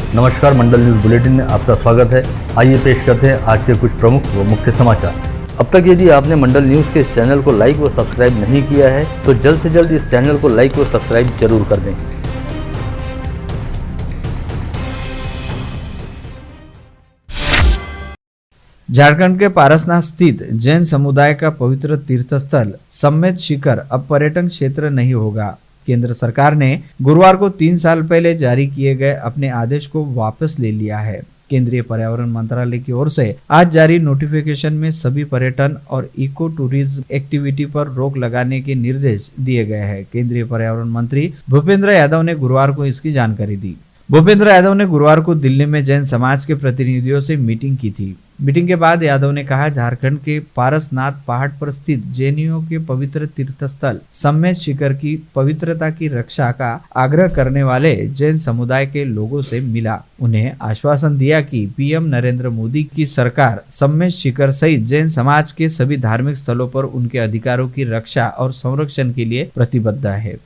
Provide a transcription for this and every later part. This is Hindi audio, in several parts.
नमस्कार, मंडल न्यूज़ बुलेटिन में आपका स्वागत है। आइए पेश करते हैं आज के कुछ प्रमुख व मुख्य समाचार। अब तक यदि आपने मंडल न्यूज़ के इस चैनल को लाइक व सब्सक्राइब नहीं किया है तो जल्द से जल्द इस चैनल को लाइक व सब्सक्राइब जरूर कर दें। झारखंड के पारसनाथ स्थित जैन समुदाय का पवित्र तीर्थस्थल सम्मेत शिखर अब पर्यटन क्षेत्र नहीं होगा। केंद्र सरकार ने गुरुवार को 3 साल पहले जारी किए गए अपने आदेश को वापस ले लिया है। केंद्रीय पर्यावरण मंत्रालय की ओर से आज जारी नोटिफिकेशन में सभी पर्यटन और इको टूरिज्म एक्टिविटी पर रोक लगाने के निर्देश दिए गए हैं। केंद्रीय पर्यावरण मंत्री भूपेंद्र यादव ने गुरुवार को इसकी जानकारी दी। भूपेंद्र यादव ने गुरुवार को दिल्ली में जैन समाज के प्रतिनिधियों से मीटिंग की थी। मीटिंग के बाद यादव ने कहा, झारखंड के पारसनाथ पहाड़ पर स्थित जैनियों के पवित्र तीर्थस्थल सम्मेत शिखर की पवित्रता की रक्षा का आग्रह करने वाले जैन समुदाय के लोगों से मिला। उन्हें आश्वासन दिया कि पीएम नरेंद्र मोदी की सरकार सम्मेत शिखर सहित जैन समाज के सभी धार्मिक स्थलों पर उनके अधिकारों की रक्षा और संरक्षण के लिए प्रतिबद्ध है।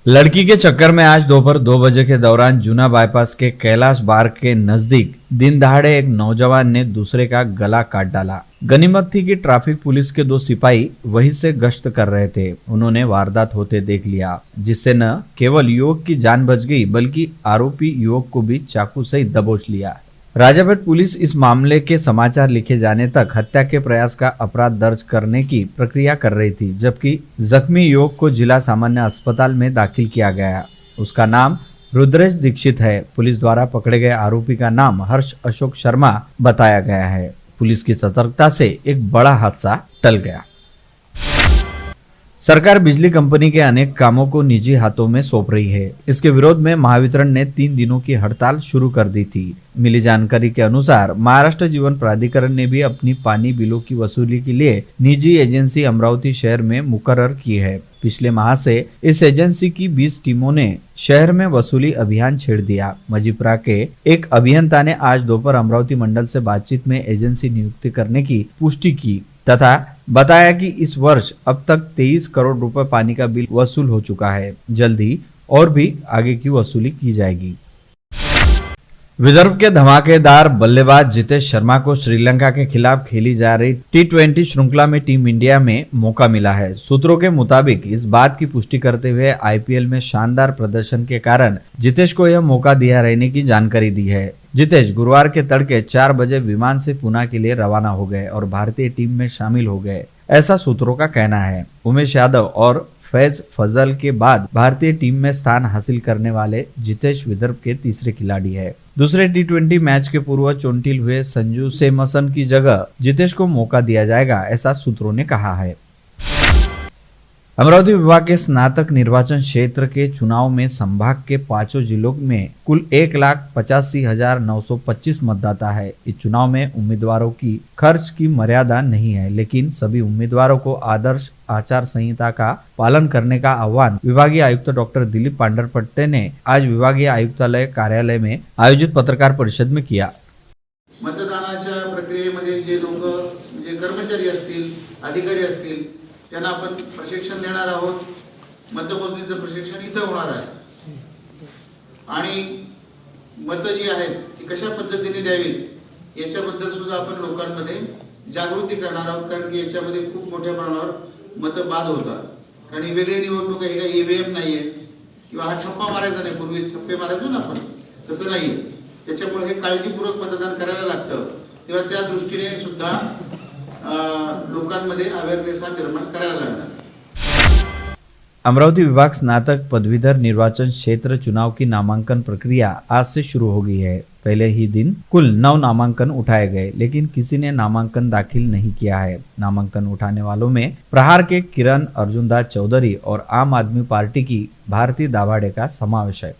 लड़की के चक्कर में आज दोपहर 2 बजे के दौरान जूना बाईपास के कैलाश बाग के नजदीक दिन दहाड़े एक नौजवान ने दूसरे का गला काट डाला। गनीमत थी कि ट्रैफिक पुलिस के 2 सिपाही वहीं से गश्त कर रहे थे। उन्होंने वारदात होते देख लिया, जिससे न केवल युवक की जान बच गई बल्कि आरोपी युवक को भी चाकू से दबोच लिया। राजापेट पुलिस इस मामले के समाचार लिखे जाने तक हत्या के प्रयास का अपराध दर्ज करने की प्रक्रिया कर रही थी, जबकि जख्मी युवक को जिला सामान्य अस्पताल में दाखिल किया गया। उसका नाम रुद्रेश दीक्षित है। पुलिस द्वारा पकड़े गए आरोपी का नाम हर्ष अशोक शर्मा बताया गया है। पुलिस की सतर्कता से एक बड़ा हादसा टल गया। सरकार बिजली कंपनी के अनेक कामों को निजी हाथों में सौंप रही है। इसके विरोध में महावितरण ने 3 दिनों की हड़ताल शुरू कर दी थी। मिली जानकारी के अनुसार महाराष्ट्र जीवन प्राधिकरण ने भी अपनी पानी बिलों की वसूली के लिए निजी एजेंसी अमरावती शहर में मुकर्रर की है। पिछले माह से इस एजेंसी की 20 टीमों ने शहर में वसूली अभियान छेड़ दिया। मजीपुरा के एक अभियंता ने आज दोपहर अमरावती मंडल से बातचीत में एजेंसी नियुक्ति करने की पुष्टि की तथा बताया कि इस वर्ष अब तक 23 करोड़ रुपए पानी का बिल वसूल हो चुका है। जल्द ही और भी आगे की वसूली की जाएगी। विदर्भ के धमाकेदार बल्लेबाज जितेश शर्मा को श्रीलंका के खिलाफ खेली जा रही T20 श्रृंखला में टीम इंडिया में मौका मिला है। सूत्रों के मुताबिक इस बात की पुष्टि करते हुए आईपीएल में शानदार प्रदर्शन के कारण जितेश को यह मौका दिया रहने की जानकारी दी है। जितेश गुरुवार के तड़के 4 बजे विमान से पुणे के लिए रवाना हो गए और भारतीय टीम में शामिल हो गए, ऐसा सूत्रों का कहना है। उमेश यादव और फैज फजल के बाद भारतीय टीम में स्थान हासिल करने वाले जितेश विदर्भ के तीसरे खिलाड़ी है। दूसरे T20 मैच के पूर्व चोटिल हुए संजू सैमसन की जगह जितेश को मौका दिया जाएगा, ऐसा सूत्रों ने कहा है। अमरावती विभाग के स्नातक निर्वाचन क्षेत्र के चुनाव में संभाग के 5 जिलों में कुल 1,85,925 मतदाता है। इस चुनाव में उम्मीदवारों की खर्च की मर्यादा नहीं है, लेकिन सभी उम्मीदवारों को आदर्श आचार संहिता का पालन करने का आह्वान विभागीय आयुक्त डॉक्टर दिलीप पांडरपट्टे ने आज विभागीय आयुक्तालय कार्यालय में आयोजित पत्रकार परिषद में किया। मतदानाच्या प्रक्रियेमध्ये जे लोक म्हणजे कर्मचारी असतील, अधिकारी असतील, त्यांना आपण प्रशिक्षण देणार आहोत। मतमोजणीचं प्रशिक्षण इथं होणार आहे आणि मत जी आहेत ती कशा पद्धतीने द्यावी याच्याबद्दल सुद्धा आपण लोकांमध्ये जागृती करणार आहोत, कारण की याच्यामध्ये खूप मोठ्या प्रमाणावर मतबाद होतात। कारण ही वेगळी निवडणूक आहे, काही ईव्हीएम नाहीये किंवा हा ठप्पा मारायचा नाही, पूर्वी ठप्पे मारायचो ना आपण, तसं नाहीये। त्याच्यामुळे हे काळजीपूर्वक मतदान करायला लागतं। तेव्हा त्या दृष्टीने सुद्धा लोकांमध्ये अवेअरनेस निर्माण करायला लागणार। अमरावती विभाग स्नातक पदवीधर निर्वाचन क्षेत्र चुनाव की नामांकन प्रक्रिया आज से शुरू हो गई है। पहले ही दिन कुल 9 नामांकन उठाए गए, लेकिन किसी ने नामांकन दाखिल नहीं किया है। नामांकन उठाने वालों में प्रहार के किरण अर्जुनदास चौधरी और आम आदमी पार्टी की भारती दाभाडे का समावेश है।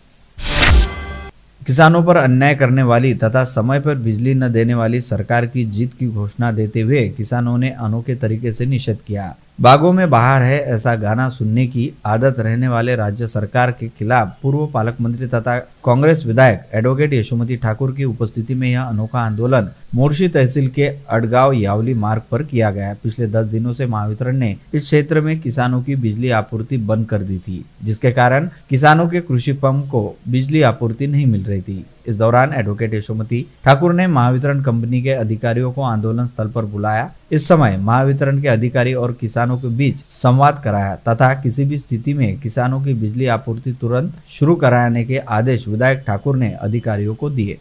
किसानों पर अन्याय करने वाली तथा समय पर बिजली न देने वाली सरकार की जीत की घोषणा देते हुए किसानों ने अनोखे तरीके से निषेध किया। बागों में बाहर है ऐसा गाना सुनने की आदत रहने वाले राज्य सरकार के खिलाफ पूर्व पालक मंत्री तथा कांग्रेस विधायक एडवोकेट यशोमती ठाकुर की उपस्थिति में यह अनोखा आंदोलन मोर्शी तहसील के अड़गांव यावली मार्ग पर किया गया। पिछले 10 दिनों से महावितरण ने इस क्षेत्र में किसानों की बिजली आपूर्ति बंद कर दी थी, जिसके कारण किसानों के कृषि पंप को बिजली आपूर्ति नहीं मिल रही थी। इस दौरान एडवोकेट यशोमती ठाकुर ने महावितरण कंपनी के अधिकारियों को आंदोलन स्थल पर बुलाया। इस समय महावितरण के अधिकारी और किसानों के बीच संवाद कराया तथा किसी भी स्थिति में किसानों की बिजली आपूर्ति तुरंत शुरू कराने के आदेश विधायक ठाकुर ने अधिकारियों को दिए।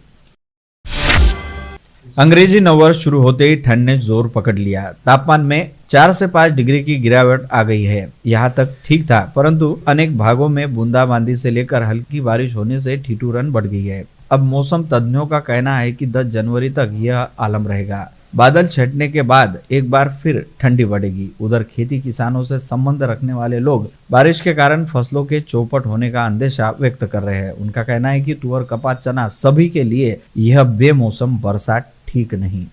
अंग्रेजी नववर्ष शुरू होते ही ठंड ने जोर पकड़ लिया। तापमान में 4 से 5 डिग्री की गिरावट आ गई है। यहाँ तक ठीक था, परंतु अनेक भागों में बूंदाबांदी से लेकर हल्की बारिश होने से ठिठुरन बढ़ गई है। अब मौसम तज्ञों का कहना है कि 10 जनवरी तक यह आलम रहेगा। बादल छटने के बाद एक बार फिर ठंडी बढ़ेगी। उधर खेती किसानों से संबंध रखने वाले लोग बारिश के कारण फसलों के चौपट होने का अंदेशा व्यक्त कर रहे हैं। उनका कहना है कि तुअर, कपास, चना सभी के लिए यह बेमौसम बरसात ठीक नहीं।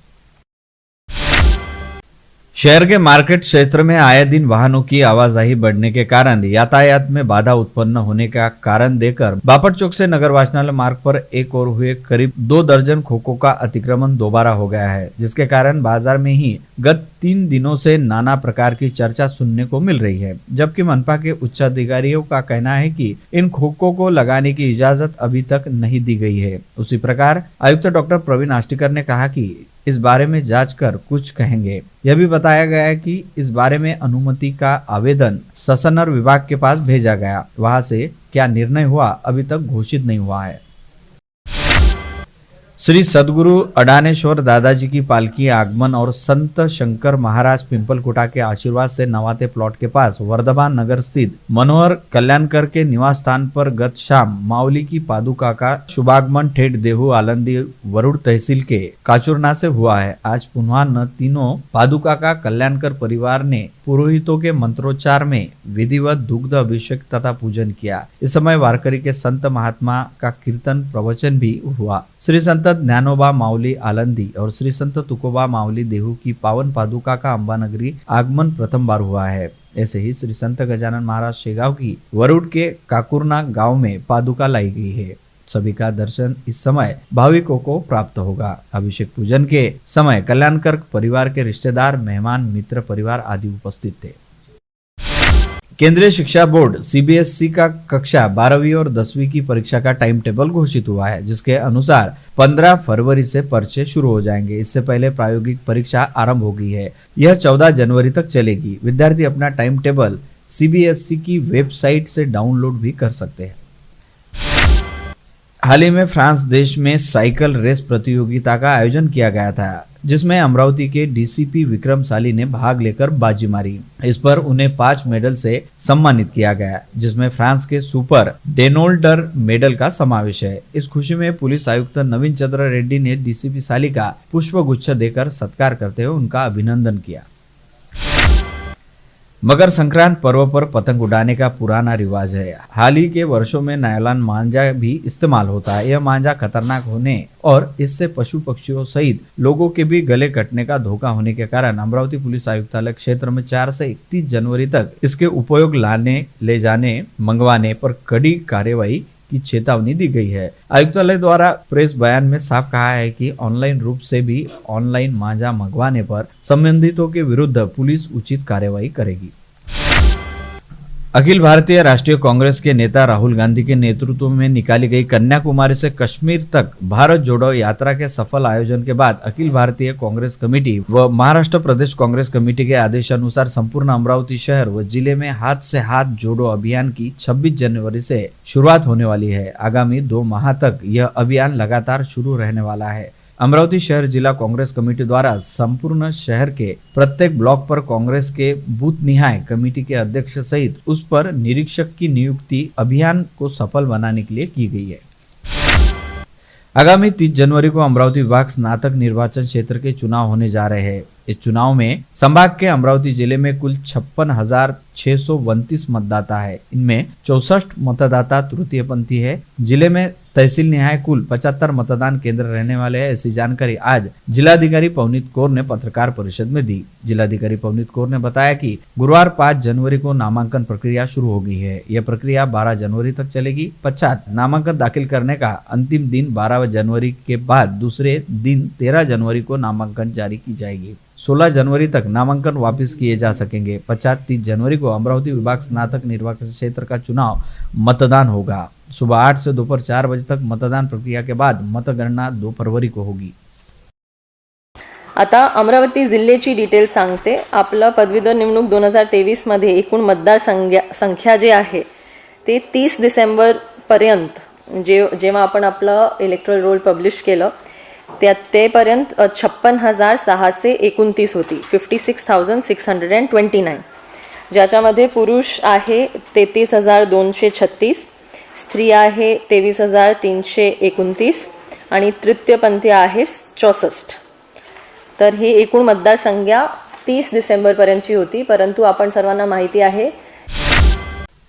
शहर के मार्केट क्षेत्र में आए दिन वाहनों की आवाजाही बढ़ने के कारण यातायात में बाधा उत्पन्न होने का कारण देकर बापट चौक से नगर वाचनालय मार्ग पर एक और हुए करीब 2 दर्जन खोखों का अतिक्रमण दोबारा हो गया है, जिसके कारण बाजार में ही गत 3 दिनों से नाना प्रकार की चर्चा सुनने को मिल रही है। जबकि मनपा के उच्च अधिकारियों का कहना है कि इन खोखों को लगाने की इजाजत अभी तक नहीं दी गई है। उसी प्रकार आयुक्त डॉक्टर प्रवीण आष्टीकर ने कहा कि इस बारे में जांच कर कुछ कहेंगे। यह भी बताया गया है कि इस बारे में अनुमति का आवेदन ससनर विभाग के पास भेजा गया। वहां से क्या निर्णय हुआ अभी तक घोषित नहीं हुआ है। श्री सदगुरु अडानेश्वर दादाजी की पालकी आगमन और संत शंकर महाराज पिंपलकुटा के आशीर्वाद से नवाते प्लॉट के पास वर्धमान नगर स्थित मनोहर कल्याणकर के निवास स्थान पर गत शाम माउली की पादुका का शुभागमन ठेठ देहू आलंदी वरुड़ तहसील के काचुरना से हुआ है। आज पुनः न तीनों पादुका का कल्याणकर परिवार ने पुरोहितों के मंत्रोच्चार में विधिवत दुग्ध अभिषेक तथा पूजन किया। इस समय वारकरी के संत महात्मा का कीर्तन प्रवचन भी हुआ। श्री संत ज्ञानोबा माउली आलंदी और श्री संत तुकोबा माउली देहू की पावन पादुका का अंबानगरी आगमन प्रथम बार हुआ है। ऐसे ही श्री संत गजानन महाराज शेगांव की वरुड़ के काकुरना गांव में पादुका लाई गई है। सभी का दर्शन इस समय भाविकों को प्राप्त होगा। अभिषेक पूजन के समय कल्याणकर परिवार के रिश्तेदार, मेहमान, मित्र, परिवार आदि उपस्थित थे। केंद्रीय शिक्षा बोर्ड सीबीएसई का कक्षा 12वीं और 10वीं की परीक्षा का टाइम टेबल घोषित हुआ है, जिसके अनुसार 15 फरवरी से पर्चे शुरू हो जाएंगे। इससे पहले प्रायोगिक परीक्षा आरंभ हो गई है। यह 14 जनवरी तक चलेगी। विद्यार्थी अपना टाइम टेबल सीबीएसई की वेबसाइट से डाउनलोड भी कर सकते हैं। हाल ही में फ्रांस देश में साइकिल रेस प्रतियोगिता का आयोजन किया गया था, जिसमें अमरावती के डीसीपी विक्रम साली ने भाग लेकर बाजी मारी। इस पर उन्हें 5 मेडल से सम्मानित किया गया, जिसमें फ्रांस के सुपर डेनोल्डर मेडल का समावेश है। इस खुशी में पुलिस आयुक्त नवीन चंद्र रेड्डी ने डीसीपी साली का पुष्पगुच्छ देकर सत्कार करते हुए उनका अभिनंदन किया। मकर संक्रांत पर्व पर पतंग उड़ाने का पुराना रिवाज है। हाल ही के वर्षों में नायलॉन मांझा भी इस्तेमाल होता है। यह मांझा खतरनाक होने और इससे पशु पक्षियों सहित लोगों के भी गले कटने का धोखा होने के कारण अमरावती पुलिस आयुक्तालय क्षेत्र में 4 से 31 जनवरी तक इसके उपयोग लाने, ले जाने, मंगवाने पर कड़ी कार्रवाई की चेतावनी दी गई है। आयुक्तालय द्वारा प्रेस बयान में साफ कहा है कि ऑनलाइन रूप से भी ऑनलाइन मांझा मंगवाने पर संबंधितों के विरुद्ध पुलिस उचित कार्रवाई करेगी। अखिल भारतीय राष्ट्रीय कांग्रेस के नेता राहुल गांधी के नेतृत्व में निकाली गई कन्याकुमारी से कश्मीर तक भारत जोड़ो यात्रा के सफल आयोजन के बाद अखिल भारतीय कांग्रेस कमेटी व महाराष्ट्र प्रदेश कांग्रेस कमेटी के आदेशानुसार संपूर्ण अमरावती शहर व जिले में हाथ से हाथ जोड़ो अभियान की 26 जनवरी से शुरुआत होने वाली है। आगामी 2 माह तक यह अभियान लगातार शुरू रहने वाला है। अमरावती शहर जिला कांग्रेस कमेटी द्वारा संपूर्ण शहर के प्रत्येक ब्लॉक पर कांग्रेस के बूथ निहाय कमेटी के अध्यक्ष सहित उस पर निरीक्षक की नियुक्ति अभियान को सफल बनाने के लिए की गई है। आगामी 30 जनवरी को अमरावती विभाग स्नातक निर्वाचन क्षेत्र के चुनाव होने जा रहे हैं। इस चुनाव में संभाग के अमरावती जिले में कुल 56,629 मतदाता है। इनमें 64 मतदाता तृतीय पंथी है। जिले में तहसील निहाय कुल 75 मतदान केंद्र रहने वाले हैं। ऐसी जानकारी आज जिलाधिकारी पवनीत कौर ने पत्रकार परिषद में दी। जिलाधिकारी पवनीत कौर ने बताया कि गुरुवार 5 जनवरी को नामांकन प्रक्रिया शुरू हो गई है। यह प्रक्रिया 12 जनवरी तक चलेगी। पश्चात नामांकन दाखिल करने का अंतिम दिन 12 जनवरी के बाद दूसरे दिन 13 जनवरी को नामांकन जारी की जाएगी। 16 जनवरी तक नामांकन वापस किए जा सकेंगे। 30 जनवरी को अमरावती विभाग स्नातक निर्वाचन क्षेत्र का चुनाव मतदान होगा। सुबह 8 से दोपहर 4 बजे तक मतदान प्रक्रिया के बाद मतगणना 2 फरवरी को होगी। आता अमरावती जिल्ह्याची डिटेल सांगते। आपलं पदवीधर निवडणूक 2023 मध्ये एकूण मतदार संख्या जे आहे ते 30 डिसेंबर पर्यंत जेव्हा आपण आपलं इलेक्ट्रल रोल पब्लिश केलं तेपर्यंत 56,629 होती, 56,629, ज्याच्यामध्ये पुरुष आहे 33,236, स्त्री आहे 23,329 आणि तृतीयपंथी आहे 64। तर ही एकूण मतदार संख्या 30 डिसेंबर पर्यंतची होती, परंतु आपण सर्वांना माहिती आहे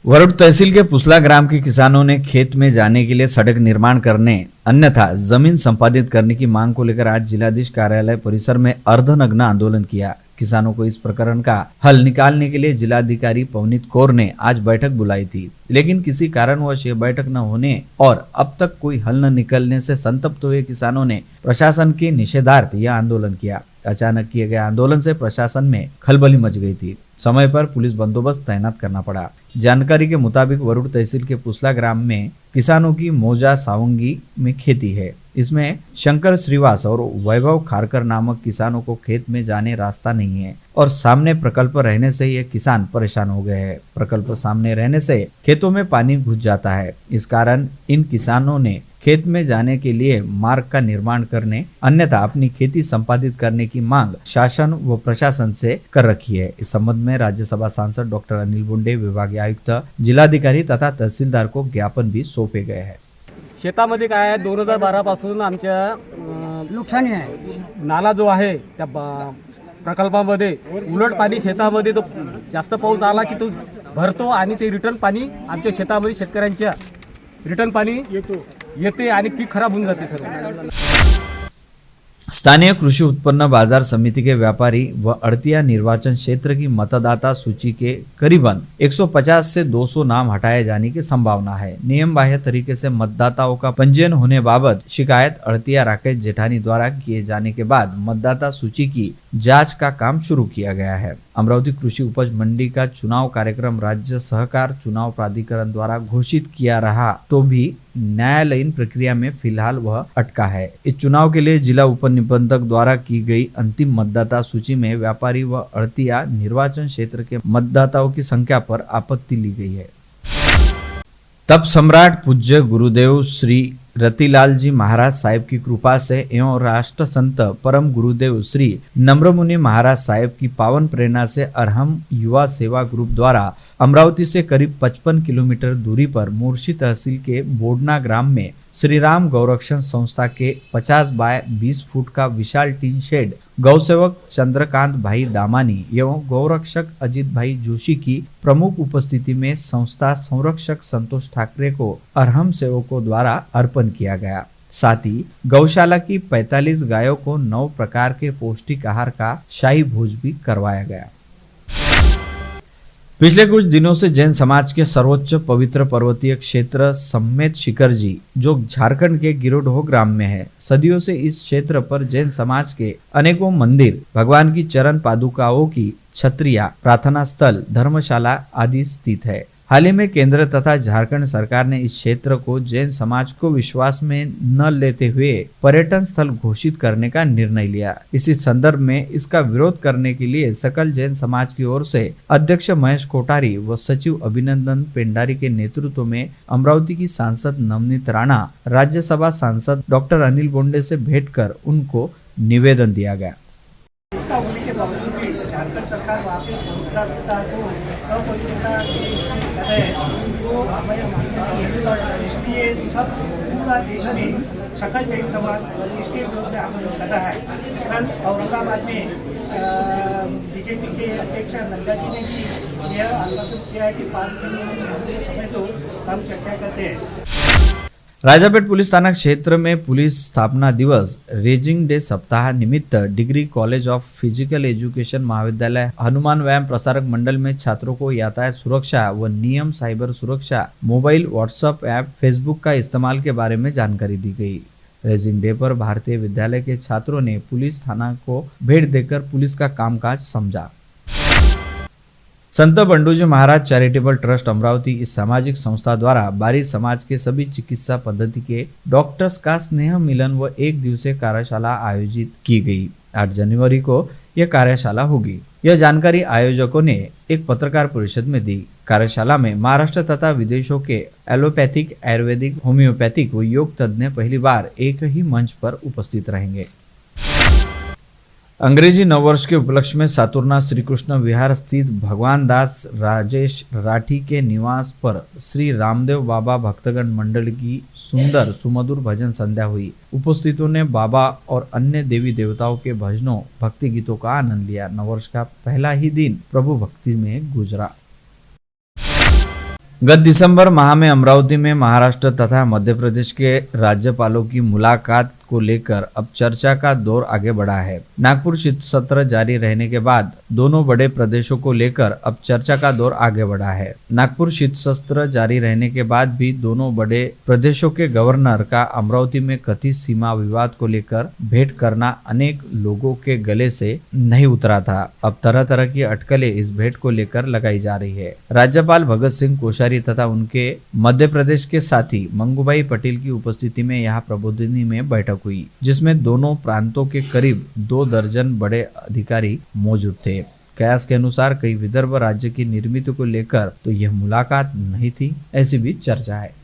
वरुड तहसील के पुसला ग्राम के किसानों ने खेत में जाने के लिए सड़क निर्माण करने अन्यथा जमीन संपादित करने की मांग को लेकर आज जिलाधीश कार्यालय परिसर में अर्धनग्न आंदोलन किया। किसानों को इस प्रकरण का हल निकालने के लिए जिलाधिकारी पवनीत कौर ने आज बैठक बुलाई थी, लेकिन किसी कारणवश ये बैठक न होने और अब तक कोई हल न निकलने से संतप्त हुए किसानों ने प्रशासन के निषेधार्थ यह आंदोलन किया। अचानक किए गए आंदोलन से प्रशासन में खलबली मच गई थी। समय पर पुलिस बंदोबस्त तैनात करना पड़ा। जानकारी के मुताबिक वरुड तहसील के पुसला ग्राम में किसानों की मौजा सावंगी में खेती है। इसमें शंकर श्रीवास और वैभव खारकर नामक किसानों को खेत में जाने रास्ता नहीं है और सामने प्रकल्प रहने से ये किसान परेशान हो गए हैं। प्रकल्प सामने रहने से खेतों में पानी घुस जाता है। इस कारण इन किसानों ने खेत में जाने के लिए मार्ग का निर्माण करने अन्यथा अपनी खेती संपादित करने की मांग शासन व प्रशासन से कर रखी है। इस संबंध में राज्यसभा सांसद डॉक्टर अनिल बोंडे, विभागीय आयुक्त, जिलाधिकारी तथा तहसीलदार को ज्ञापन भी सौंपे गए हैं। शेतामध्ये काय आहे 2012 पासून आमच्या नुकसानी आहे। नाला जो आहे त्या प्रकल्पामध्ये उलट पाणी शेतामध्ये तो जास्त पाऊस आला की तो भरतो आणि ते रिटर्न पाणी आमच्या शेतामध्ये शेतकऱ्यांच्या रिटर्न पाणी येते आणि पीक खराब होऊन जाते सर। स्थानीय कृषि उत्पन्न बाजार समिति के व्यापारी व अड़तिया निर्वाचन क्षेत्र की मतदाता सूची के करीबन 150 से 200 नाम हटाए जाने की संभावना है। नियम बाह्य तरीके से मतदाताओं का पंजीयन होने बाबत शिकायत अड़तिया राकेश जेठानी द्वारा किए जाने के बाद मतदाता सूची की जांच का काम शुरू किया गया है। अमरावती कृषि उपज मंडी का चुनाव कार्यक्रम राज्य सहकार चुनाव प्राधिकरण द्वारा घोषित किया रहा तो भी न्यायालयीन प्रक्रिया में फिलहाल वह अटका है। इस चुनाव के लिए जिला उप निबंधक द्वारा की गई अंतिम मतदाता सूची में व्यापारी व अड़तिया निर्वाचन क्षेत्र के मतदाताओं की संख्या पर आपत्ति ली गई है। तब सम्राट पूज्य गुरुदेव श्री रतिलाल जी महाराज साहिब की कृपा से एवं राष्ट्र संत परम गुरुदेव श्री नम्रमुनि महाराज साहिब की पावन प्रेरणा से अरहम युवा सेवा ग्रुप द्वारा अमरावती से करीब 55 किलोमीटर दूरी पर मुर्शी तहसील के बोडना ग्राम में श्री राम गौरक्षण संस्था के 50 बाय 20 फुट का विशाल टीन शेड गौसेवक चंद्रकांत भाई दामानी एवं गौरक्षक अजित भाई जोशी की प्रमुख उपस्थिति में संस्था संरक्षक संतोष ठाकरे को अरहम सेवकों द्वारा अर्पण किया गया। साथ ही गौशाला की 45 गायों को 9 प्रकार के पौष्टिक आहार का शाही भोज भी करवाया गया। पिछले कुछ दिनों से जैन समाज के सर्वोच्च पवित्र पर्वतीय क्षेत्र सम्मेत शिखर जी जो झारखंड के गिरोडोह ग्राम में है, सदियों से इस क्षेत्र पर जैन समाज के अनेकों मंदिर, भगवान की चरण पादुकाओं की छत्रियां, प्रार्थना स्थल, धर्मशाला आदि स्थित है। हाल ही में केंद्र तथा झारखंड सरकार ने इस क्षेत्र को जैन समाज को विश्वास में न लेते हुए पर्यटन स्थल घोषित करने का निर्णय लिया। इसी संदर्भ में इसका विरोध करने के लिए सकल जैन समाज की ओर से अध्यक्ष महेश कोठारी व सचिव अभिनंदन पेंडारी के नेतृत्व में अमरावती की सांसद नवनीत राणा, राज्यसभा सांसद डॉक्टर अनिल बोंडे से भेंट कर उनको निवेदन दिया गया। झारखंड सरकार वहाँ पे पवित्रता को अपवित्रता कर रहे हैं, वो हमें मानते हैं। इसलिए सब पूरा देश में सकल जैन समाज इसके विरुद्ध आंदोलन कर रहा है। कल औरंगाबाद में बीजेपी के अध्यक्ष नड्डा जी ने भी यह आश्वासन किया है कि 5 दिन में समय तो हम चर्चा करते हैं। राजापेट पुलिस थाना क्षेत्र में पुलिस स्थापना दिवस रेजिंग डे सप्ताह निमित्त degree college of physical education महाविद्यालय हनुमान व्यायाम प्रसारक मंडल में छात्रों को यातायात सुरक्षा व नियम, साइबर सुरक्षा, मोबाइल, व्हाट्सएप ऐप, फेसबुक का इस्तेमाल के बारे में जानकारी दी गई। रेजिंग डे पर भारतीय विद्यालय के छात्रों ने पुलिस थाना को भेंट देकर पुलिस का कामकाज समझा। संत बंडूजी महाराज चैरिटेबल ट्रस्ट अमरावती इस सामाजिक संस्था द्वारा बारी समाज के सभी चिकित्सा पद्धति के डॉक्टर्स का स्नेह मिलन व एक दिवसीय कार्यशाला आयोजित की गई। 8 जनवरी को यह कार्यशाला होगी। यह जानकारी आयोजकों ने एक पत्रकार परिषद में दी। कार्यशाला में महाराष्ट्र तथा विदेशों के एलोपैथिक, आयुर्वेदिक, होम्योपैथिक व योग तज्ञ पहली बार एक ही मंच पर उपस्थित रहेंगे। अंग्रेजी नववर्ष के उपलक्ष्य में सातुरना श्री कृष्ण विहार स्थित भगवान दास राजेश राठी के निवास पर श्री रामदेव बाबा भक्तगण मंडल की सुंदर सुमधुर भजन संध्या हुई। उपस्थितों ने बाबा और अन्य देवी देवताओं के भजनों, भक्ति गीतों का आनंद लिया। नववर्ष का पहला ही दिन प्रभु भक्ति में गुजरा। गत दिसंबर माह में अमरावती में महाराष्ट्र तथा मध्य प्रदेश के राज्यपालों की मुलाकात को लेकर अब चर्चा का दौर आगे बढ़ा है। नागपुर शीत सत्र जारी रहने के बाद दोनों बड़े प्रदेशों को लेकर अब चर्चा का दौर आगे बढ़ा है। नागपुर शीत सत्र जारी रहने के बाद भी दोनों बड़े प्रदेशों के गवर्नर का अमरावती में कथित सीमा विवाद को लेकर भेंट करना अनेक लोगों के गले से नहीं उतरा था। अब तरह तरह की अटकलें इस भेंट को लेकर लगाई जा रही है। राज्यपाल भगत सिंह कोश्यारी तथा उनके मध्य प्रदेश के साथी मंगूभाई पटेल की उपस्थिति में यहाँ प्रबोधिनी में बैठक हुई, जिसमें दोनों प्रांतों के करीब 2 दर्जन बड़े अधिकारी मौजूद थे। कयास के अनुसार कई विदर्भ राज्य की निर्मित को लेकर तो यह मुलाकात नहीं थी, ऐसी भी चर्चा है।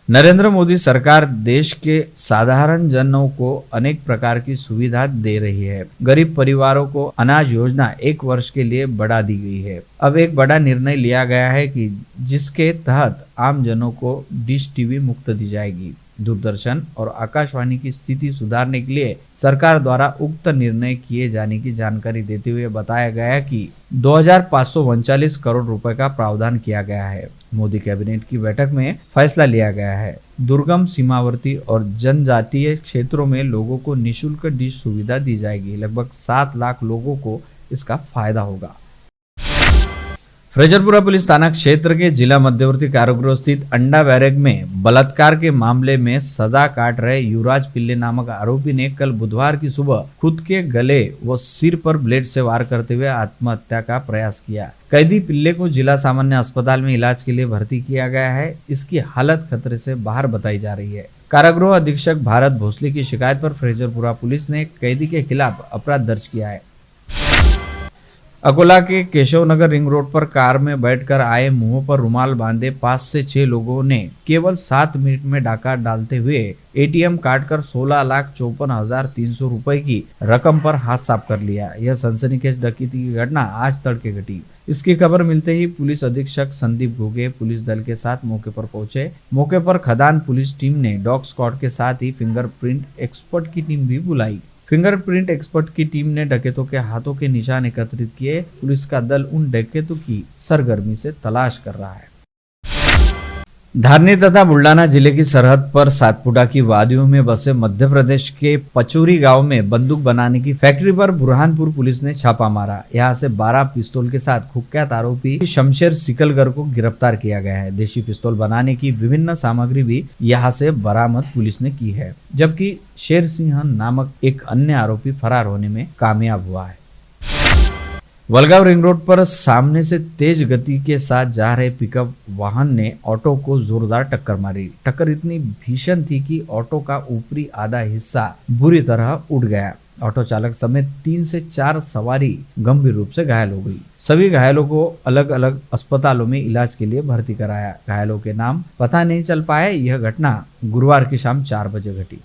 नरेंद्र मोदी सरकार देश के साधारण जनों को अनेक प्रकार की सुविधा दे रही है। गरीब परिवारों को अनाज योजना 1 वर्ष के लिए बढ़ा दी गई है। अब एक बड़ा निर्णय लिया गया है कि जिसके तहत आम जनों को डिश टीवी मुफ्त दी जाएगी। दूरदर्शन और आकाशवाणी की स्थिति सुधारने के लिए सरकार द्वारा उक्त निर्णय किए जाने की जानकारी देते हुए बताया गया कि 2539 करोड़ रुपए का प्रावधान किया गया है। मोदी कैबिनेट की बैठक में फैसला लिया गया है। दुर्गम, सीमावर्ती और जनजातीय क्षेत्रों में लोगों को निःशुल्क डिश सुविधा दी जाएगी। लगभग 7 लाख लोगों को इसका फायदा होगा। फ्रेजरपुरा पुलिस थाना क्षेत्र के जिला मध्यवर्ती कारागृह स्थित अंडा बैरक में बलात्कार के मामले में सजा काट रहे युवराज पिल्ले नामक आरोपी ने कल बुधवार की सुबह खुद के गले व सिर पर ब्लेड से वार करते हुए आत्महत्या का प्रयास किया। कैदी पिल्ले को जिला सामान्य अस्पताल में इलाज के लिए भर्ती किया गया है। इसकी हालत खतरे से बाहर बताई जा रही है। कारागृह अधीक्षक भारत भोसले की शिकायत पर फ्रेजरपुरा पुलिस ने कैदी के खिलाफ अपराध दर्ज किया है। अकोला के केशव नगर रिंग रोड पर कार में बैठकर आए मुंह पर रुमाल बांधे 5 से 6 लोगों ने केवल 7 मिनट में डाका डालते हुए एटीएम काटकर 16,54,300 रुपए की रकम पर हाथ साफ कर लिया। यह सनसनीखेज डकैती की घटना आज तड़के घटी। इसकी खबर मिलते ही पुलिस अधीक्षक संदीप घुगे पुलिस दल के साथ मौके पर पहुंचे। मौके पर खदान पुलिस टीम ने डॉग स्क्वाड के साथ ही फिंगरप्रिंट एक्सपर्ट की टीम भी बुलाई। फिंगरप्रिंट एक्सपर्ट की टीम ने डकैतों के हाथों के निशान एकत्रित किए। पुलिस का दल उन डकैतों की सरगर्मी से तलाश कर रहा है। धारनी तथा बुल्डाना जिले की सरहद पर सातपुड़ा की वादियों में बसे मध्य प्रदेश के पचौरी गांव में बंदूक बनाने की फैक्ट्री पर बुरहानपुर पुलिस ने छापा मारा। यहां से 12 पिस्तौल के साथ कुख्यात आरोपी शमशेर सिकलगर को गिरफ्तार किया गया है। देशी पिस्तौल बनाने की विभिन्न सामग्री भी यहां से बरामद पुलिस ने की है, जबकि शेर सिंह नामक एक अन्य आरोपी फरार होने में कामयाब हुआ है। वलगांव रिंग रोड पर सामने से तेज गति के साथ जा रहे पिकअप वाहन ने ऑटो को जोरदार टक्कर मारी। टक्कर इतनी भीषण थी कि ऑटो का ऊपरी आधा हिस्सा बुरी तरह उड़ गया। ऑटो चालक समेत 3 से 4 सवारी गंभीर रूप से घायल हो गई। सभी घायलों को अलग अलग अस्पतालों में इलाज के लिए भर्ती कराया। घायलों के नाम पता नहीं चल पाए। यह घटना गुरुवार की शाम 4 बजे घटी।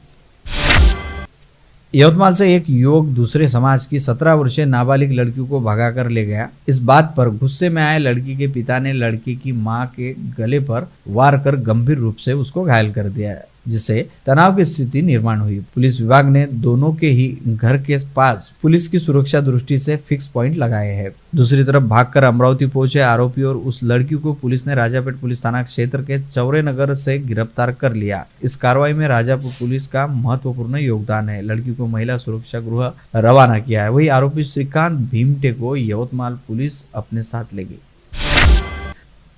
यवतमाल से एक युवक दूसरे समाज की 17 वर्षीय नाबालिग लड़की को भगाकर ले गया। इस बात पर गुस्से में आए लड़की के पिता ने लड़की की मां के गले पर वार कर गंभीर रूप से उसको घायल कर दिया। जिससे तनाव की स्थिति निर्माण हुई। पुलिस विभाग ने दोनों के ही घर के पास पुलिस की सुरक्षा दृष्टि से फिक्स पॉइंट लगाए हैं। दूसरी तरफ भागकर अमरावती पहुंचे आरोपी और उस लड़की को पुलिस ने राजापेट पुलिस थाना क्षेत्र के चौरे नगर से गिरफ्तार कर लिया। इस कार्रवाई में राजापुर पुलिस का महत्वपूर्ण योगदान है। लड़की को महिला सुरक्षा गृह रवाना किया है। वही आरोपी श्रीकांत भीमटे को यवतमाल पुलिस अपने साथ ले गई।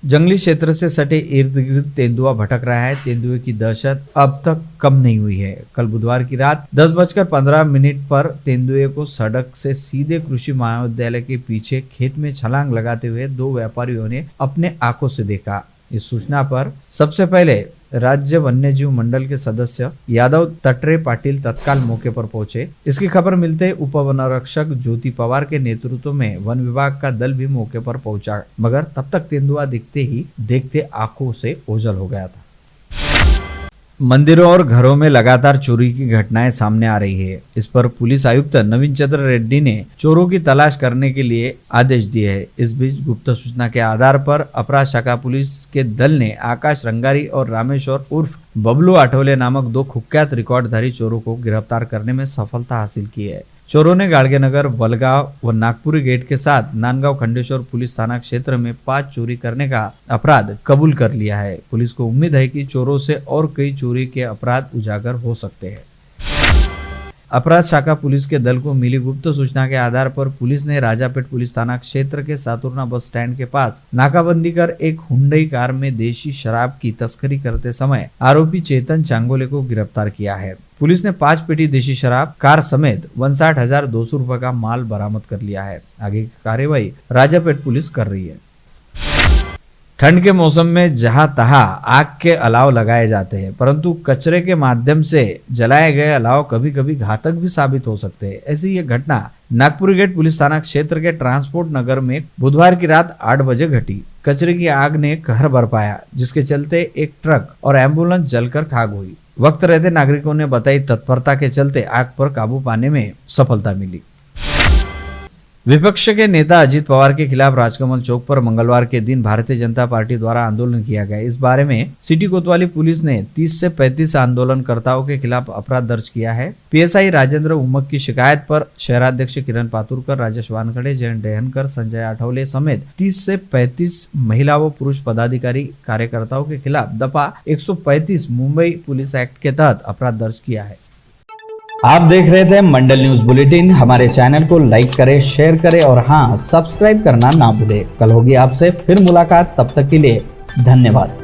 जंगली क्षेत्र से सटे इर्द गिर्द तेंदुआ भटक रहा है। तेंदुए की दहशत अब तक कम नहीं हुई है। कल बुधवार की रात 10:15 पर तेंदुए को सड़क से सीधे कृषि महाविद्यालय के पीछे खेत में छलांग लगाते हुए 2 व्यापारियों ने अपने आंखों से देखा। इस सूचना पर सबसे पहले राज्य वन्यजीव मंडल के सदस्य यादव तटरे पाटिल तत्काल मौके पर पहुंचे। इसकी खबर मिलते उप वनरक्षक ज्योति पवार के नेतृत्व में वन विभाग का दल भी मौके पर पहुंचा, मगर तब तक तेंदुआ देखते आंखों से ओझल हो गया था। मंदिरों और घरों में लगातार चोरी की घटनाएं सामने आ रही है। इस पर पुलिस आयुक्त नवीन चंद्र रेड्डी ने चोरों की तलाश करने के लिए आदेश दिए हैं। इस बीच गुप्त सूचना के आधार पर अपराध शाखा पुलिस के दल ने आकाश रंगारी और रामेश्वर उर्फ बबलू आठवले नामक 2 कुख्यात रिकॉर्डधारी चोरों को गिरफ्तार करने में सफलता हासिल की है। चोरों ने गाड़गेनगर, वलगांव व नागपुरी गेट के साथ नांदगांव खंडेश्वर पुलिस थाना क्षेत्र में 5 चोरी करने का अपराध कबूल कर लिया है। पुलिस को उम्मीद है कि चोरों से और कई चोरी के अपराध उजागर हो सकते हैं। अपराध शाखा पुलिस के दल को मिली गुप्त सूचना के आधार पर पुलिस ने राजापेट पुलिस थाना क्षेत्र के सातुरना बस स्टैंड के पास नाकाबंदी कर एक हुंडई कार में देशी शराब की तस्करी करते समय आरोपी चेतन चांगोले को गिरफ्तार किया है। पुलिस ने 5 पेटी देशी शराब, कार समेत 59,200 रुपए का माल बरामद कर लिया है। आगे की कार्यवाही राजापेट पुलिस कर रही है। ठंड के मौसम में जहां तहां आग के अलाव लगाए जाते हैं, परंतु कचरे के माध्यम से जलाए गए अलाव कभी कभी घातक भी साबित हो सकते हैं। ऐसी ये घटना नागपुरी गेट पुलिस थाना क्षेत्र के ट्रांसपोर्ट नगर में बुधवार की रात 8 बजे घटी। कचरे की आग ने कहर बरपाया, जिसके चलते एक ट्रक और एम्बुलेंस जलकर खाक हुई। वक्त रहते नागरिकों ने बताई तत्परता के चलते आग पर काबू पाने में सफलता मिली। विपक्ष के नेता अजित पवार के खिलाफ राजकमल चौक पर मंगलवार के दिन भारतीय जनता पार्टी द्वारा आंदोलन किया गया। इस बारे में सिटी कोतवाली पुलिस ने 30 से 35 आंदोलनकर्ताओं के खिलाफ अपराध दर्ज किया है। पीएसआई राजेंद्र उमक की शिकायत पर शहराध्यक्ष किरण पातुरकर, राजेश वानखड़े, जयंत डेहनकर, संजय आठवले समेत 30 से 35 महिला व पुरुष पदाधिकारी कार्यकर्ताओं के खिलाफ दफा 135 मुंबई पुलिस एक्ट के तहत अपराध दर्ज किया है। आप देख रहे थे मंडल न्यूज बुलेटिन। हमारे चैनल को लाइक करें, शेयर करें और हाँ, सब्सक्राइब करना ना भूलें। कल होगी आपसे फिर मुलाकात, तब तक के लिए धन्यवाद।